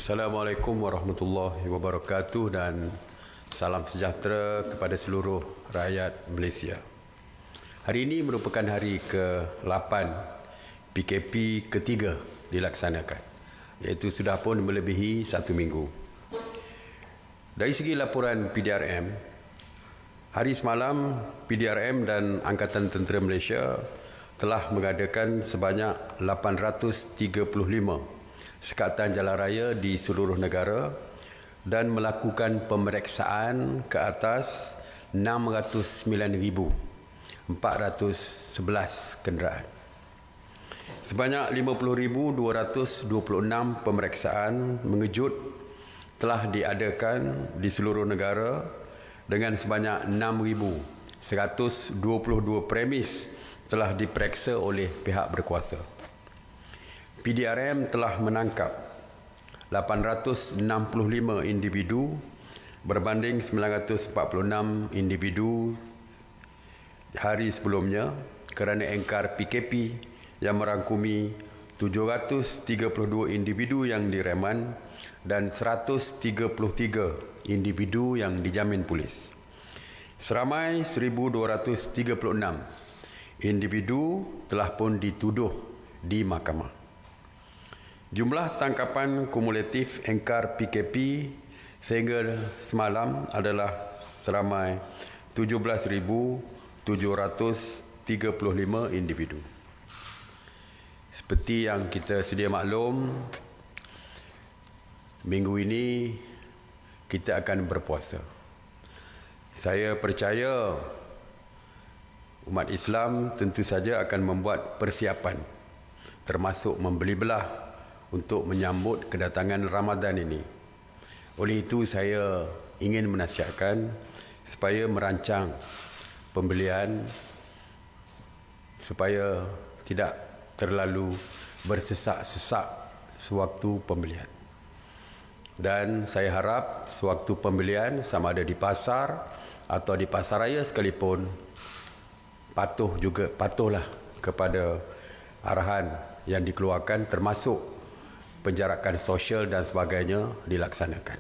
Assalamualaikum warahmatullahi wabarakatuh dan salam sejahtera kepada seluruh rakyat Malaysia. Hari ini merupakan hari ke-8 PKP ketiga dilaksanakan, iaitu sudah pun melebihi 1 minggu. Dari segi laporan PDRM, hari semalam PDRM dan Angkatan Tentera Malaysia telah mengadakan sebanyak 835 sekatan jalan raya di seluruh negara dan melakukan pemeriksaan ke atas 609,411 kenderaan. Sebanyak 50,226 pemeriksaan mengejut telah diadakan di seluruh negara dengan sebanyak 6,122 premis telah diperiksa oleh pihak berkuasa. PDRM telah menangkap 865 individu berbanding 946 individu hari sebelumnya kerana engkar PKP yang merangkumi 732 individu yang direman dan 133 individu yang dijamin polis. Seramai 1,236 individu telah pun dituduh di mahkamah. Jumlah tangkapan kumulatif engkar PKP sehingga semalam adalah seramai 17,735 individu. Seperti yang kita sedia maklum, minggu ini kita akan berpuasa. Saya percaya umat Islam tentu saja akan membuat persiapan, termasuk membeli belah untuk menyambut kedatangan Ramadan ini. Oleh itu saya ingin menasihatkan supaya merancang pembelian supaya tidak terlalu bersesak-sesak sewaktu pembelian. Dan saya harap sewaktu pembelian, sama ada di pasar atau di pasaraya sekalipun, patuhlah kepada arahan yang dikeluarkan, termasuk penjarakan sosial dan sebagainya dilaksanakan.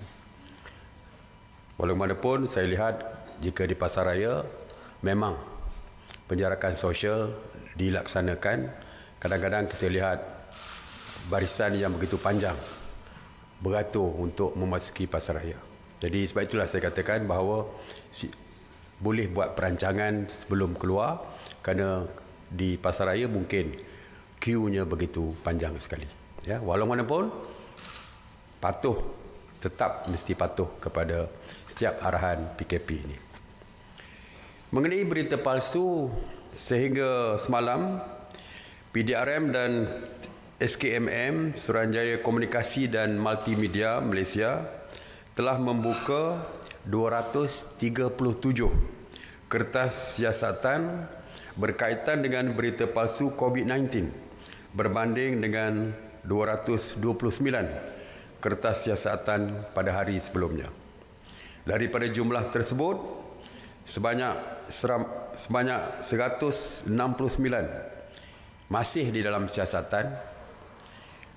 Walaupun saya lihat jika di pasaraya memang penjarakan sosial dilaksanakan, kadang-kadang kita lihat barisan yang begitu panjang beratur untuk memasuki pasaraya. Jadi sebab itulah saya katakan bahawa boleh buat perancangan sebelum keluar, kerana di pasaraya mungkin queue-nya begitu panjang sekali. Ya, walaupun tetap mesti patuh kepada setiap arahan PKP ini. Mengenai berita palsu, sehingga semalam PDRM dan SKMM Suruhanjaya Komunikasi dan Multimedia Malaysia telah membuka 237 kertas siasatan berkaitan dengan berita palsu COVID-19 berbanding dengan 229 kertas siasatan pada hari sebelumnya. Daripada jumlah tersebut, sebanyak 169 masih di dalam siasatan,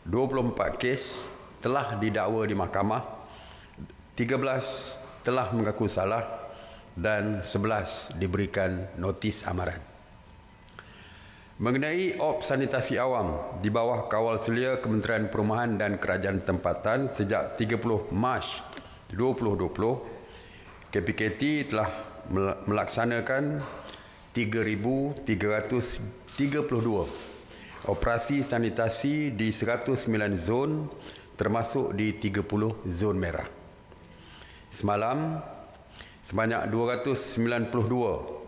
24 kes telah didakwa di mahkamah, 13 telah mengaku salah dan 11 diberikan notis amaran. Mengenai sanitasi awam di bawah kawal selia Kementerian Perumahan dan Kerajaan Tempatan sejak 30 Mac 2020, KPKT telah melaksanakan 3,332 operasi sanitasi di 109 zon, termasuk di 30 zon merah. Semalam, sebanyak 292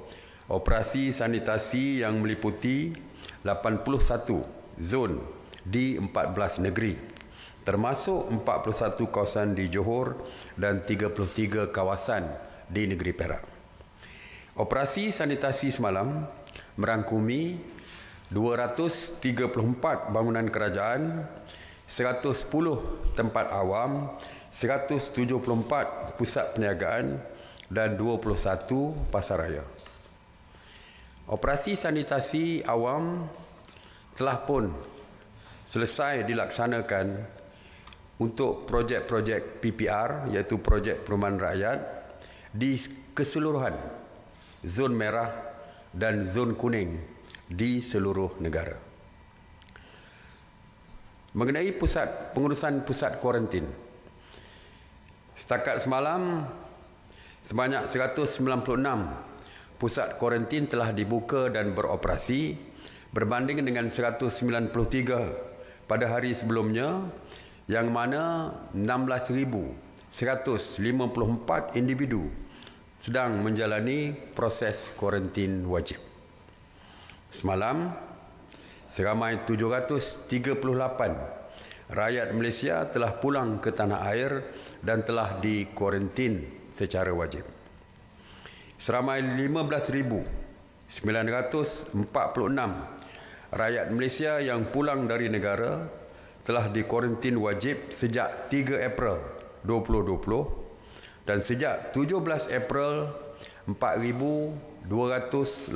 operasi sanitasi yang meliputi 81 zon di 14 negeri, termasuk 41 kawasan di Johor dan 33 kawasan di negeri Perak. Operasi sanitasi semalam merangkumi 234 bangunan kerajaan, 110 tempat awam, 174 pusat perniagaan dan 21 pasaraya. Operasi sanitasi awam telah pun selesai dilaksanakan untuk projek-projek PPR iaitu projek perumahan rakyat di keseluruhan zon merah dan zon kuning di seluruh negara. Mengenai pengurusan pusat kuarantin, setakat semalam sebanyak 196 pusat kuarantin telah dibuka dan beroperasi berbanding dengan 193 pada hari sebelumnya, yang mana 16,154 individu sedang menjalani proses kuarantin wajib. Semalam, seramai 738 rakyat Malaysia telah pulang ke tanah air dan telah dikuarantin secara wajib. Seramai 15,946 rakyat Malaysia yang pulang dari negara telah dikuarantin wajib sejak 3 April 2020 dan sejak 17 April 4,218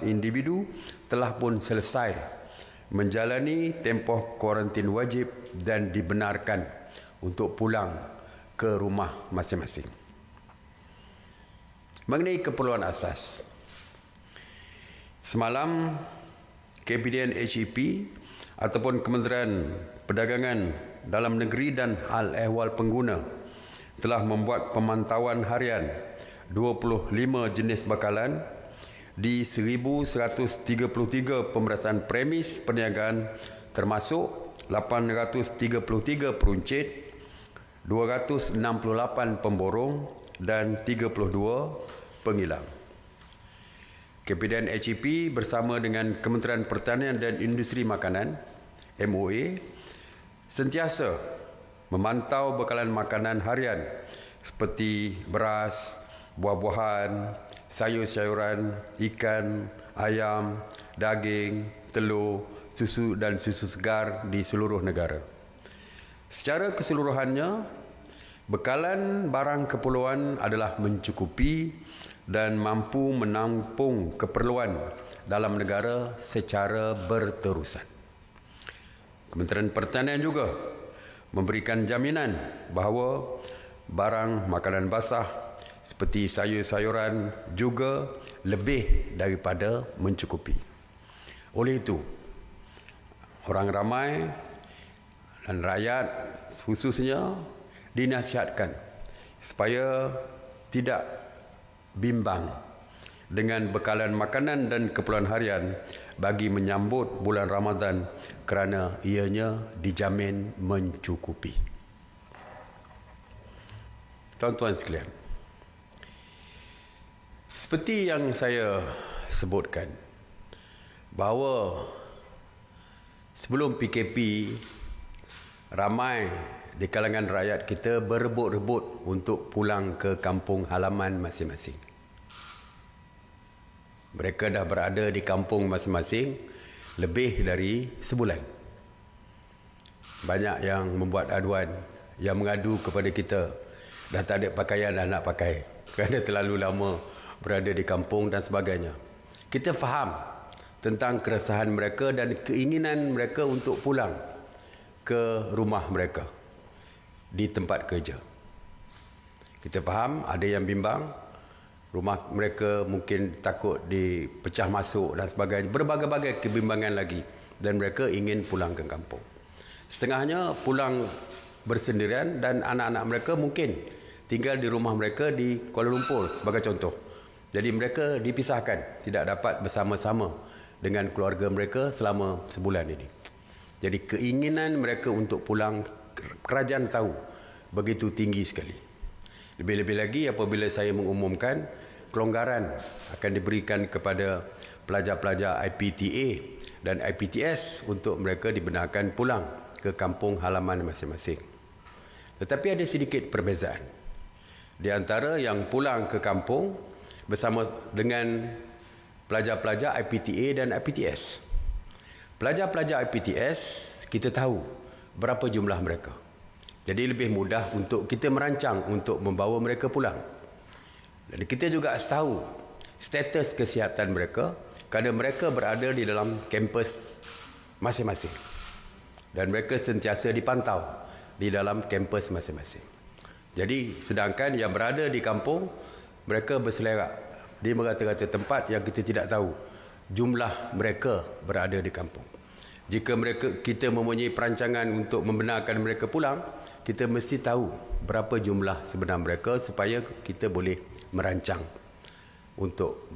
individu telah pun selesai menjalani tempoh kuarantin wajib dan dibenarkan untuk pulang ke rumah masing-masing. Mengenai keperluan asas, semalam KPDN HEP ataupun Kementerian Perdagangan Dalam Negeri dan Hal Ehwal Pengguna telah membuat pemantauan harian 25 jenis bakalan di 1,133 pemerasan premis perniagaan, termasuk 833 peruncit, 268 pemborong dan 32 pengilang. KPDN HEP bersama dengan Kementerian Pertanian dan Industri Makanan MOA sentiasa memantau bekalan makanan harian seperti beras, buah-buahan, sayur-sayuran, ikan, ayam, daging, telur, susu dan susu segar di seluruh negara. Secara keseluruhannya, bekalan barang keperluan adalah mencukupi dan mampu menampung keperluan dalam negara secara berterusan. Kementerian Pertanian juga memberikan jaminan bahawa barang makanan basah seperti sayur-sayuran juga lebih daripada mencukupi. Oleh itu, orang ramai dan rakyat khususnya dinasihatkan supaya tidak bimbang dengan bekalan makanan dan keperluan harian bagi menyambut bulan Ramadan kerana ianya dijamin mencukupi. Tuan-tuan sekalian, seperti yang saya sebutkan bahawa sebelum PKP ramai di kalangan rakyat kita berebut-rebut untuk pulang ke kampung halaman masing-masing. Mereka dah berada di kampung masing-masing lebih dari sebulan. Banyak yang membuat aduan, yang mengadu kepada kita, dah tak ada pakaian dah nak pakai kerana terlalu lama berada di kampung dan sebagainya. Kita faham tentang keresahan mereka dan keinginan mereka untuk pulang ke rumah mereka di tempat kerja. Kita faham ada yang bimbang, rumah mereka mungkin takut dipecah masuk dan sebagainya. Berbagai-bagai kebimbangan lagi dan mereka ingin pulang ke kampung. Setengahnya pulang bersendirian dan anak-anak mereka mungkin tinggal di rumah mereka di Kuala Lumpur sebagai contoh. Jadi mereka dipisahkan, tidak dapat bersama-sama dengan keluarga mereka selama sebulan ini. Jadi keinginan mereka untuk pulang, kerajaan tahu begitu tinggi sekali. Lebih-lebih lagi apabila saya mengumumkan kelonggaran akan diberikan kepada pelajar-pelajar IPTA dan IPTS untuk mereka dibenarkan pulang ke kampung halaman masing-masing. Tetapi ada sedikit perbezaan di antara yang pulang ke kampung bersama dengan pelajar-pelajar IPTA dan IPTS. Pelajar-pelajar IPTS kita tahu berapa jumlah mereka. Jadi lebih mudah untuk kita merancang untuk membawa mereka pulang. Dan kita juga tahu status kesihatan mereka kerana mereka berada di dalam kampus masing-masing. Dan mereka sentiasa dipantau di dalam kampus masing-masing. Jadi sedangkan yang berada di kampung, mereka berselerak di merata-rata tempat yang kita tidak tahu jumlah mereka berada di kampung. Jika kita mempunyai perancangan untuk membenarkan mereka pulang, kita mesti tahu berapa jumlah sebenar mereka supaya kita boleh merancang untuk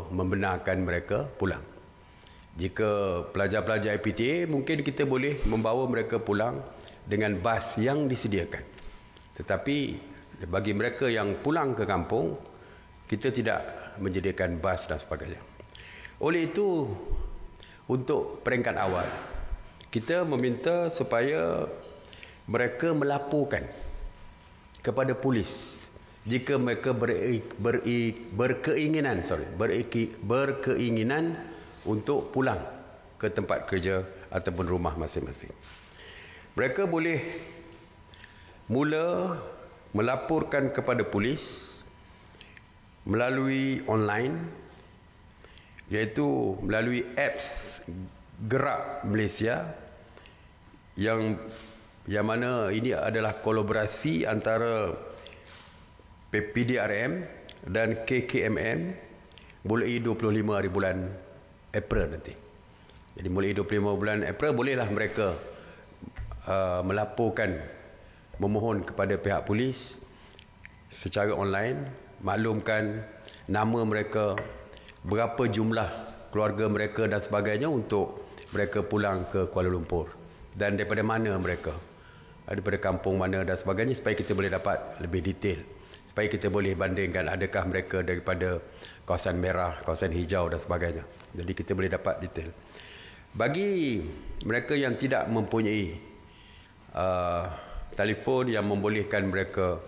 membenarkan mereka pulang. Jika pelajar-pelajar IPTA, mungkin kita boleh membawa mereka pulang dengan bas yang disediakan. Tetapi bagi mereka yang pulang ke kampung, kita tidak menyediakan bas dan sebagainya. Oleh itu, untuk peringkat awal, kita meminta supaya mereka melaporkan kepada polis jika mereka berkeinginan untuk pulang ke tempat kerja ataupun rumah masing-masing. Mereka boleh mula melaporkan kepada polis melalui online, iaitu melalui apps Gerak Malaysia yang mana ini adalah kolaborasi antara PDRM dan KKMM mulai 25 hari bulan April nanti. Jadi mulai 25 bulan April bolehlah mereka melaporkan, memohon kepada pihak polis secara online, maklumkan nama mereka, berapa jumlah keluarga mereka dan sebagainya untuk mereka pulang ke Kuala Lumpur, dan daripada mana mereka, daripada kampung mana dan sebagainya, supaya kita boleh dapat lebih detail, supaya kita boleh bandingkan adakah mereka daripada kawasan merah, kawasan hijau dan sebagainya. Jadi kita boleh dapat detail. Bagi mereka yang tidak mempunyai telefon yang membolehkan mereka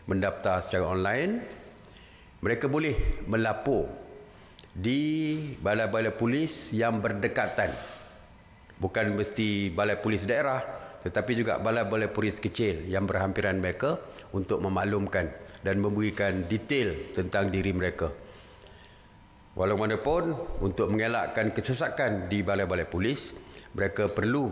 mendaftar secara online, mereka boleh melapor di balai-balai polis yang berdekatan. Bukan mesti balai polis daerah, tetapi juga balai-balai polis kecil yang berhampiran mereka, untuk memaklumkan dan memberikan detail tentang diri mereka. Walaupun untuk mengelakkan kesesakan di balai-balai polis, mereka perlu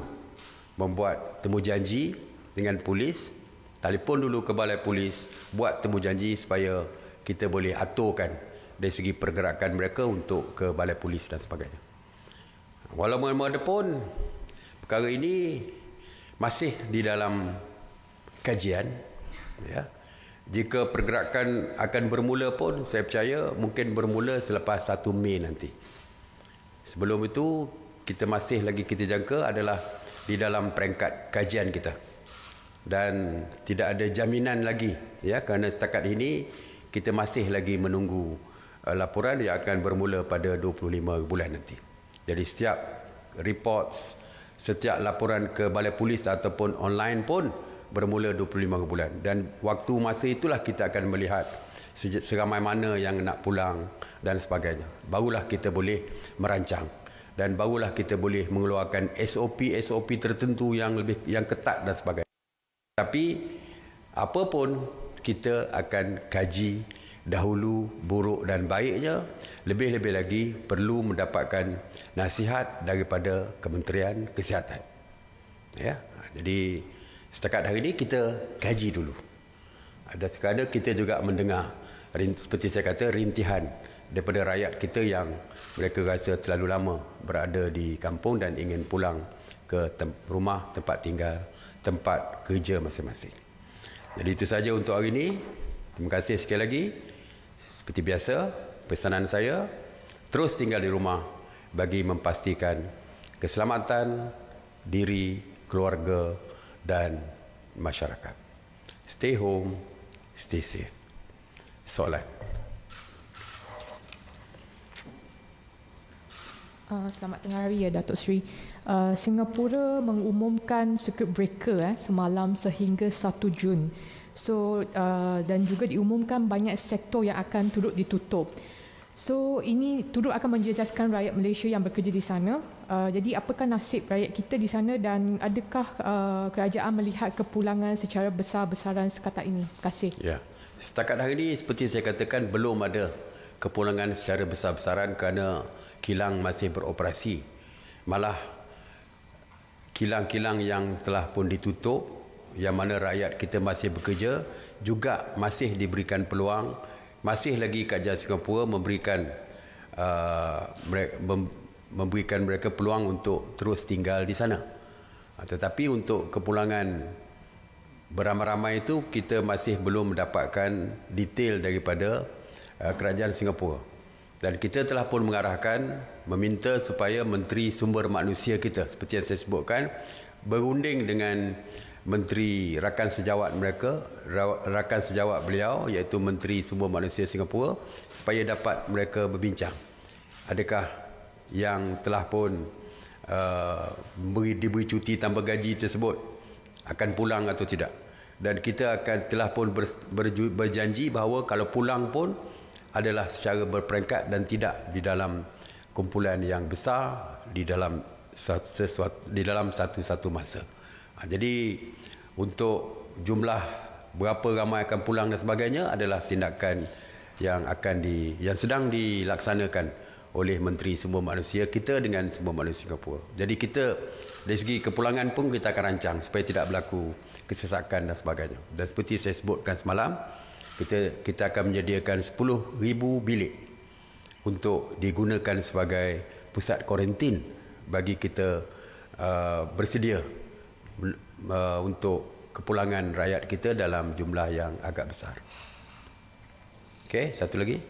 membuat temu janji dengan polis, telefon dulu ke balai polis, buat temu janji supaya kita boleh aturkan dari segi pergerakan mereka untuk ke balai polis dan sebagainya. Walaupun perkara ini masih di dalam kajian, ya. Jika pergerakan akan bermula pun, saya percaya mungkin bermula selepas 1 Mei nanti. Sebelum itu, kita masih lagi kita jangka adalah di dalam peringkat kajian kita. Dan tidak ada jaminan lagi, ya, kerana setakat ini kita masih lagi menunggu laporan yang akan bermula pada 25 bulan nanti. Jadi setiap reports, setiap laporan ke balai polis ataupun online pun bermula 25 bulan. Dan waktu masa itulah kita akan melihat seramai mana yang nak pulang dan sebagainya. Barulah kita boleh merancang dan barulah kita boleh mengeluarkan SOP tertentu yang ketat dan sebagainya. Tapi apapun, kita akan kaji dahulu buruk dan baiknya. Lebih-lebih lagi perlu mendapatkan nasihat daripada Kementerian Kesihatan. Ya, jadi setakat hari ini kita kaji dulu. Ada sekadar kita juga mendengar, seperti saya kata, rintihan daripada rakyat kita yang mereka rasa terlalu lama berada di kampung dan ingin pulang ke rumah, tempat tinggal, tempat kerja masing-masing. Jadi itu saja untuk hari ini. Terima kasih sekali lagi. Seperti biasa, pesanan saya, terus tinggal di rumah bagi memastikan keselamatan diri, keluarga dan masyarakat. Stay home, stay safe. Soalan. Selamat tengah hari ya Datuk Seri. Singapura mengumumkan circuit breaker semalam sehingga 1 Jun. So dan juga diumumkan banyak sektor yang akan turut ditutup. So ini turut akan menjejaskan rakyat Malaysia yang bekerja di sana. Jadi apakah nasib rakyat kita di sana dan adakah kerajaan melihat kepulangan secara besar-besaran sekata ini? Terima kasih. Ya. Setakat hari ini seperti saya katakan belum ada kepulangan secara besar-besaran kerana kilang masih beroperasi. Malah kilang-kilang yang telah pun ditutup, yang mana rakyat kita masih bekerja juga masih diberikan peluang, masih lagi Kerajaan Singapura memberikan mereka peluang untuk terus tinggal di sana. Tetapi untuk kepulangan beramai-ramai itu kita masih belum mendapatkan detail daripada Kerajaan Singapura. Dan kita telah pun mengarahkan, meminta supaya Menteri Sumber Manusia kita, seperti yang saya sebutkan, berunding dengan Menteri Rakan Sejawat mereka, rakan sejawat beliau iaitu Menteri Sumber Manusia Singapura, supaya dapat mereka berbincang. Adakah yang telah pun diberi cuti tanpa gaji tersebut akan pulang atau tidak. Dan kita telah pun berjanji bahawa kalau pulang pun adalah secara berperingkat dan tidak di dalam kumpulan yang besar di dalam satu masa. Jadi untuk jumlah berapa ramai akan pulang dan sebagainya adalah tindakan yang sedang dilaksanakan oleh Menteri Sumber Manusia kita dengan Sumber Manusia Singapura. Jadi kita dari segi kepulangan pun kita akan rancang supaya tidak berlaku kesesakan dan sebagainya. Dan seperti saya sebutkan semalam, kita akan menyediakan 10,000 bilik untuk digunakan sebagai pusat kuarantin bagi kita bersedia untuk kepulangan rakyat kita dalam jumlah yang agak besar. Okey, satu lagi.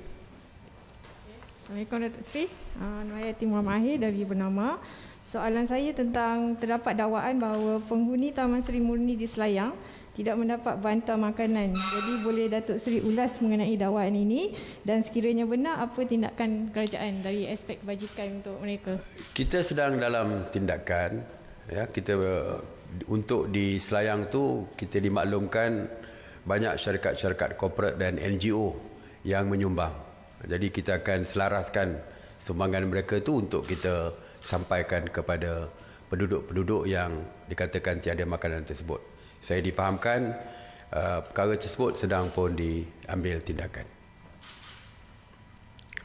Assalamualaikum Datuk Seri. Saya Timur Mahir dari Bernama. Soalan saya tentang terdapat dakwaan bahawa penghuni Taman Seri Murni di Selayang tidak mendapat bantal makanan. Jadi boleh Datuk Seri ulas mengenai dakwaan ini dan sekiranya benar, apa tindakan kerajaan dari aspek kebajikan untuk mereka? Kita sedang dalam tindakan, ya, kita untuk di Selayang tu kita dimaklumkan banyak syarikat-syarikat korporat dan NGO yang menyumbang. Jadi kita akan selaraskan sumbangan mereka tu untuk kita sampaikan kepada penduduk-penduduk yang dikatakan tiada makanan tersebut. Saya difahamkan perkara tersebut sedang pun diambil tindakan.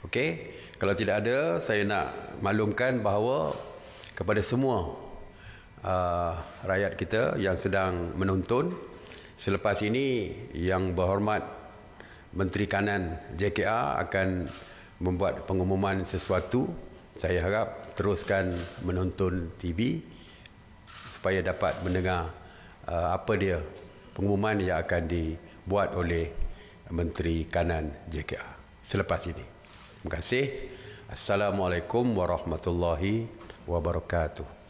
Okey, kalau tidak ada, saya nak maklumkan bahawa kepada semua rakyat kita yang sedang menonton, selepas ini Yang Berhormat Menteri Kanan JKR akan membuat pengumuman sesuatu. Saya harap teruskan menonton TV supaya dapat mendengar apa dia pengumuman yang akan dibuat oleh Menteri Kanan JKR selepas ini. Terima kasih. Assalamualaikum warahmatullahi wabarakatuh.